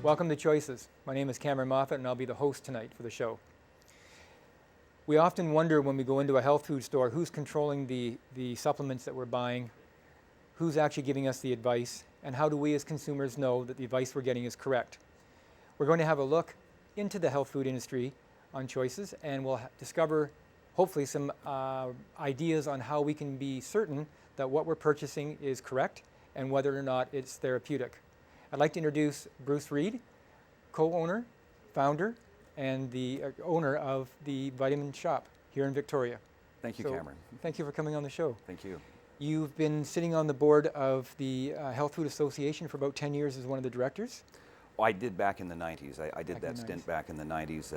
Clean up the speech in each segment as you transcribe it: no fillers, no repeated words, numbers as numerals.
Welcome to Choices. My name is Cameron Moffatt and I'll be the host tonight for the show. We often wonder when we go into a health food store who's controlling the supplements that we're buying, who's actually giving us the advice, and how do we as consumers know that the advice we're getting is correct. We're going to have a look into the health food industry on Choices, and we'll discover hopefully some ideas on how we can be certain that what we're purchasing is correct and whether or not it's therapeutic. I'd like to introduce Bruce Reid, co-owner, founder, and the owner of the Vitamin Shop here in Victoria. Thank you, Cameron. Thank you for coming on the show. Thank you. You've been sitting on the board of the Health Food Association for about 10 years as one of the directors. Well, I did back in the 90s. I did that stint back in the 90s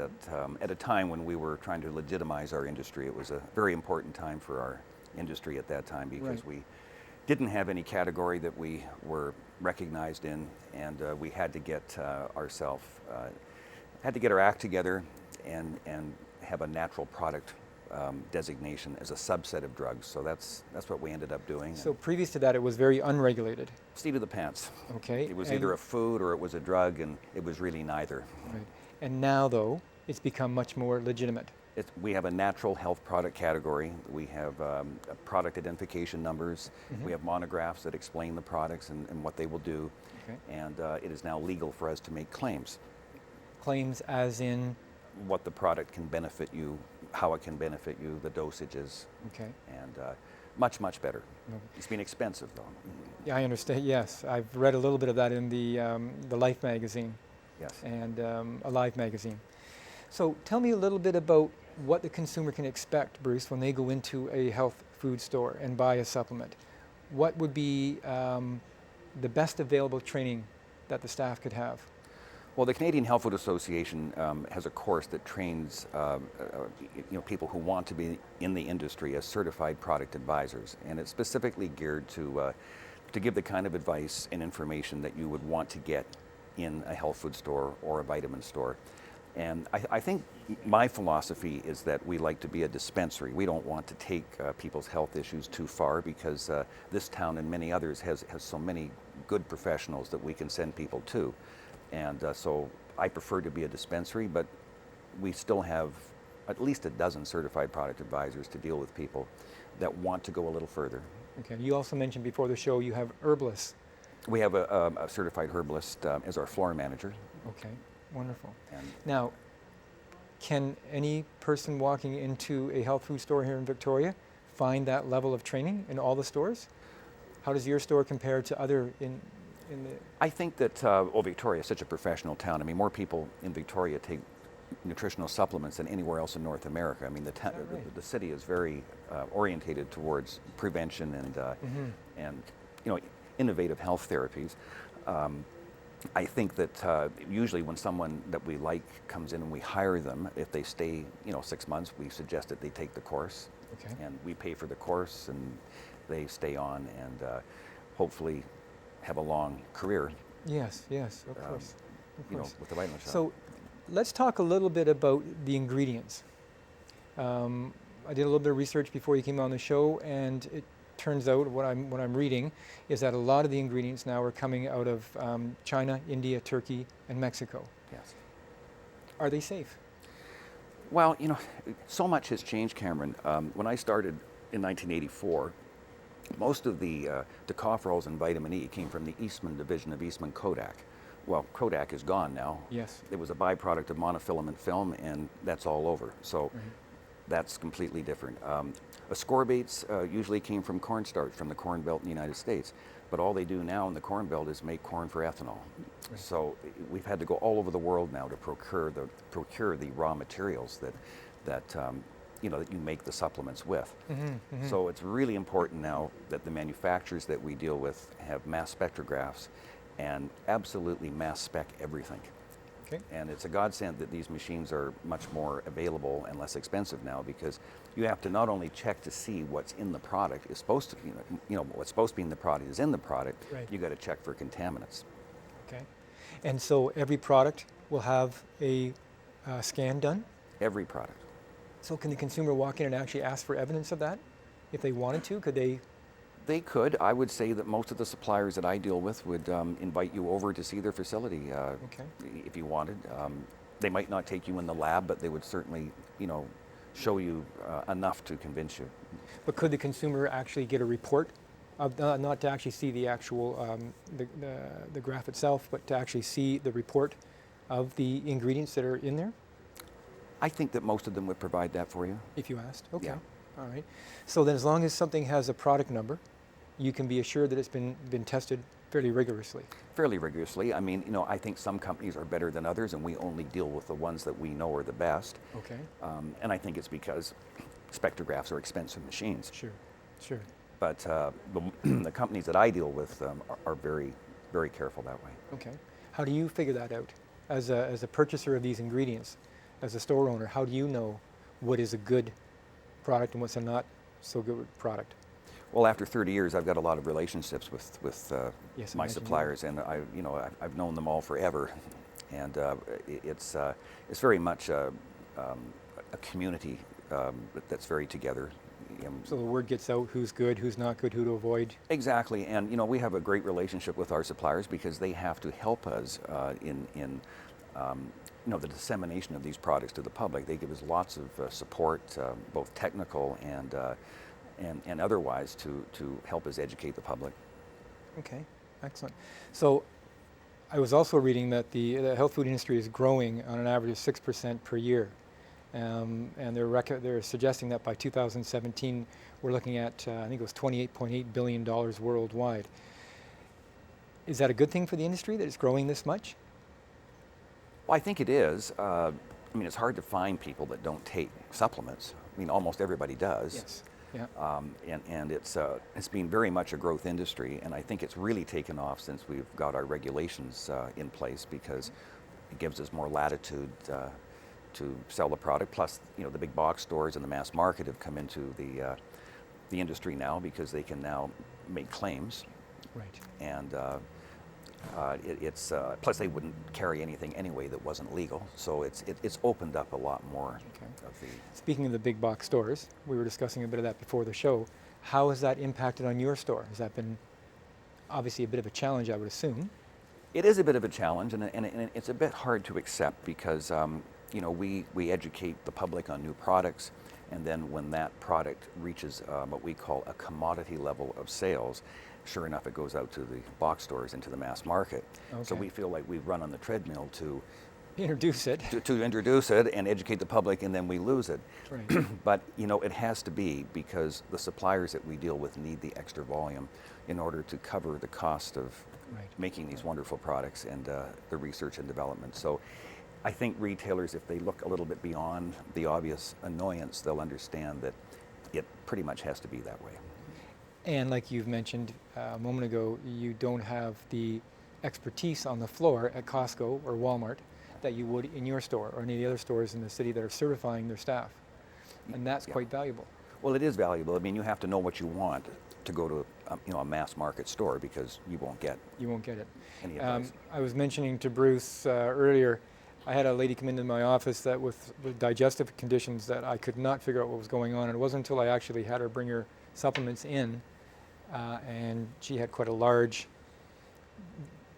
at a time when we were trying to legitimize our industry. It was a very important time for our industry at that time because we didn't have any category that we were recognized in, and we had to get had to get our act together and have a natural product designation as a subset of drugs. So that's what we ended up doing. So previous to that, it was very unregulated. Seat of the pants. Okay. It was either a food or it was a drug, and it was really neither. Right. And now, though, it's become much more legitimate. We have a natural health product category. We have product identification numbers. We have monographs that explain the products and what they will do. Okay. And it is now legal for us to make claims. Claims as in? What the product can benefit you, how it can benefit you, the dosages. Okay. And much, much better. Okay. It's been expensive, though. Yeah, I understand. Yes, I've read a little bit of that in the Life magazine. Yes. And Alive magazine. So tell me a little bit about what the consumer can expect, Bruce, when they go into a health food store and buy a supplement. What would be the best available training that the staff could have? Well, the Canadian Health Food Association has a course that trains people who want to be in the industry as certified product advisors, and it's specifically geared to give the kind of advice and information that you would want to get in a health food store or a vitamin store. And I think my philosophy is that we like to be a dispensary. We don't want to take people's health issues too far because this town and many others has so many good professionals that we can send people to. And so I prefer to be a dispensary, but we still have at least a dozen certified product advisors to deal with people that want to go a little further. Okay. You also mentioned before the show you have herbalists. We have a certified herbalist as our floor manager. Okay. Wonderful. Now, can any person walking into a health food store here in Victoria find that level of training in all the stores? How does your store compare to other in the... I think that, Victoria is such a professional town. I mean, more people in Victoria take nutritional supplements than anywhere else in North America. I mean, the city is very orientated towards prevention and innovative health therapies. I think that usually when someone that we like comes in and we hire them, if they stay 6 months, we suggest that they take the course. Okay. And we pay for the course and they stay on and hopefully have a long career. Yes, of course. With the vitamin shop. So let's talk a little bit about the ingredients. I did a little bit of research before you came on the show, and it turns out what I'm reading is that a lot of the ingredients now are coming out of China, India, Turkey, and Mexico. Yes. Are they safe? Well, so much has changed, Cameron. When I started in 1984, most of the tocopherols and vitamin E came from the Eastman division of Eastman Kodak. Well, Kodak is gone now. Yes. It was a byproduct of monofilament film, and that's all over. So that's completely different. Ascorbates usually came from cornstarch from the Corn Belt in the United States, but all they do now in the Corn Belt is make corn for ethanol. Right. So we've had to go all over the world now to procure the raw materials that you make the supplements with. So it's really important now that the manufacturers that we deal with have mass spectrographs and absolutely mass spec everything. Okay. And it's a godsend that these machines are much more available and less expensive now, because you have to not only check to see what's in the product is supposed to, what's supposed to be in the product is in the product. Right. You got to check for contaminants. Okay. And so every product will have a scan done? Every product. So can the consumer walk in and actually ask for evidence of that? If they wanted to, could they They could. I would say that most of the suppliers that I deal with would invite you over to see their facility Okay. if you wanted. They might not take you in the lab, but they would certainly, show you enough to convince you. But could the consumer actually get a report of, not to actually see the actual, the graph itself, but to actually see the report of the ingredients that are in there, I think that most of them would provide that for you. if you asked? Okay. Yeah. All right. So then as long as something has a product number, you can be assured that it's been tested fairly rigorously. Fairly rigorously. I mean, I think some companies are better than others, and we only deal with the ones that we know are the best. Okay. And I think it's because spectrographs are expensive machines. Sure. Sure. But the companies that I deal with are very, very careful that way. Okay. How do you figure that out? As a purchaser of these ingredients, as a store owner, how do you know what is a good product and what's a not so good product? Well, after 30 years, I've got a lot of relationships with Yes, I my imagine you suppliers, and I've known them all forever, and it's very much a community that's very together. So the word gets out, who's good, who's not good, who to avoid. Exactly, and we have a great relationship with our suppliers because they have to help us in the dissemination of these products to the public. They give us lots of support, both technical and otherwise, to help us educate the public. Okay, excellent. So I was also reading that the health food industry is growing on an average of 6% per year. And they're suggesting that by 2017, we're looking at, I think it was $28.8 billion worldwide. Is that a good thing for the industry that it's growing this much? Well, I think it is. I mean, it's hard to find people that don't take supplements. I mean, almost everybody does. Yes. Yeah. And it's been very much a growth industry, and I think it's really taken off since we've got our regulations in place, because it gives us more latitude to sell the product. Plus, the big box stores and the mass market have come into the industry now because they can now make claims. Right. And plus they wouldn't carry anything anyway that wasn't legal. So it's opened up a lot more. Okay. Of the. Speaking of the big box stores, we were discussing a bit of that before the show. How has that impacted on your store? Has that been obviously a bit of a challenge, I would assume? It is a bit of a challenge, and it's a bit hard to accept because we educate the public on new products, and then when that product reaches what we call a commodity level of sales, sure enough, it goes out to the box stores and to the mass market. Okay. So we feel like we run on the treadmill to Introduce it. to introduce it and educate the public, and then we lose it. Right. But it has to be, because the suppliers that we deal with need the extra volume in order to cover the cost of Right. making these wonderful products and the research and development. So I think retailers, if they look a little bit beyond the obvious annoyance, they'll understand that it pretty much has to be that way. And like you've mentioned a moment ago, you don't have the expertise on the floor at Costco or Walmart that you would in your store or any of the other stores in the city that are certifying their staff. And that's quite valuable. Well, it is valuable. I mean, you have to know what you want to go to a mass market store, because you won't get it. any advice. I was mentioning to Bruce earlier, I had a lady come into my office that with digestive conditions that I could not figure out what was going on. And it wasn't until I actually had her bring her supplements in, and she had quite a large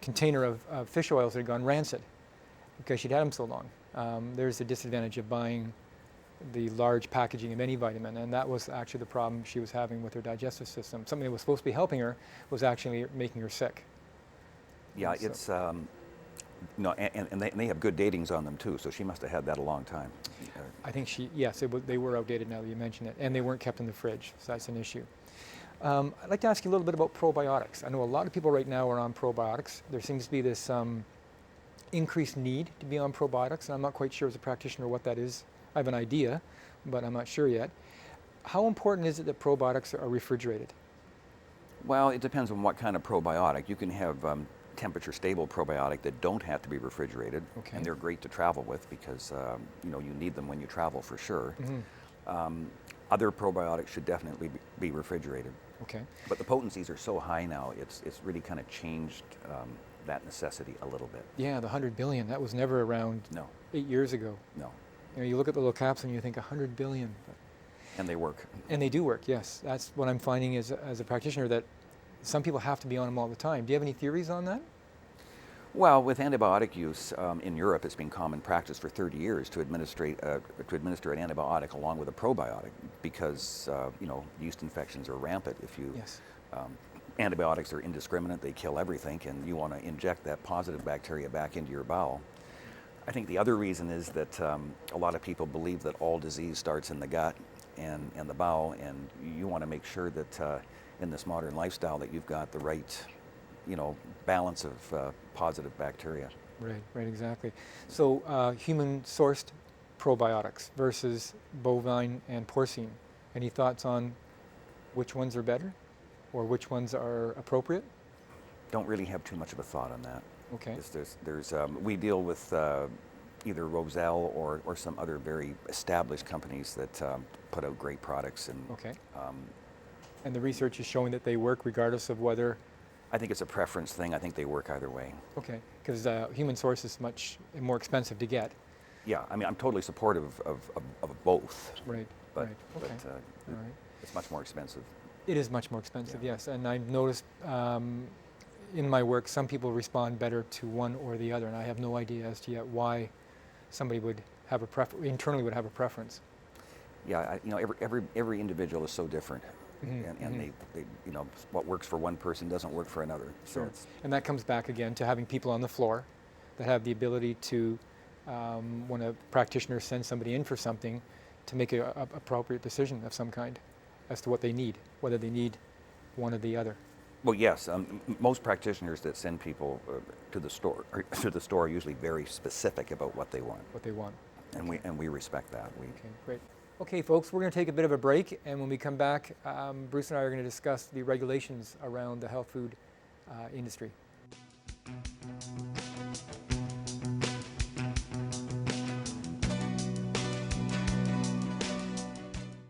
container of fish oils that had gone rancid because she'd had them so long. There's the disadvantage of buying the large packaging of any vitamin, and that was actually the problem she was having with her digestive system. Something that was supposed to be helping her was actually making her sick. Yeah, So- it's and they have good datings on them too, so she must have had that a long time. I think they were outdated now that you mention it, and they weren't kept in the fridge, so that's an issue. I'd like to ask you a little bit about probiotics. I know a lot of people right now are on probiotics. There seems to be this increased need to be on probiotics, and I'm not quite sure as a practitioner what that is. I have an idea, but I'm not sure yet. How important is it that probiotics are refrigerated? Well, it depends on what kind of probiotic. You can have temperature stable probiotic that don't have to be refrigerated, Okay. and they're great to travel with because you need them when you travel for sure. Mm-hmm. Other probiotics should definitely be refrigerated. Okay. But the potencies are so high now, it's really kind of changed that necessity a little bit. Yeah, the 100 billion, that was never around No, 8 years ago. no. You look at the little capsule and you think 100 billion. And they work. And they do work, yes. That's what I'm finding as a practitioner, that some people have to be on them all the time. Do you have any theories on that? Well, with antibiotic use in Europe, it's been common practice for 30 years to administer an antibiotic along with a probiotic because yeast infections are rampant. If you Yes. Antibiotics are indiscriminate; they kill everything, and you want to inject that positive bacteria back into your bowel. I think the other reason is that a lot of people believe that all disease starts in the gut and the bowel, and you want to make sure that in this modern lifestyle that you've got the right balance of positive bacteria. Right, exactly. So human-sourced probiotics versus bovine and porcine. Any thoughts on which ones are better or which ones are appropriate? Don't really have too much of a thought on that. Okay. We deal with either Roselle or some other very established companies that put out great products. Okay. And the research is showing that they work regardless of whether... I think it's a preference thing. I think they work either way. Okay, because human source is much more expensive to get. Yeah, I mean, I'm totally supportive of both. Right, but, right. Okay. But all right. it's much more expensive. It is much more expensive, Yeah. yes. And I've noticed in my work, some people respond better to one or the other, and I have no idea as to yet why somebody would have internally would have a preference. Yeah, every individual is so different. And they what works for one person doesn't work for another. So Sure. And that comes back again to having people on the floor that have the ability to, when a practitioner sends somebody in for something, to make an appropriate decision of some kind as to what they need, whether they need one or the other. Well, yes. Most practitioners that send people to the store are usually very specific about what they want. What they want. And we respect that. Okay, great. Okay, folks, we're going to take a bit of a break, and when we come back, Bruce and I are going to discuss the regulations around the health food industry.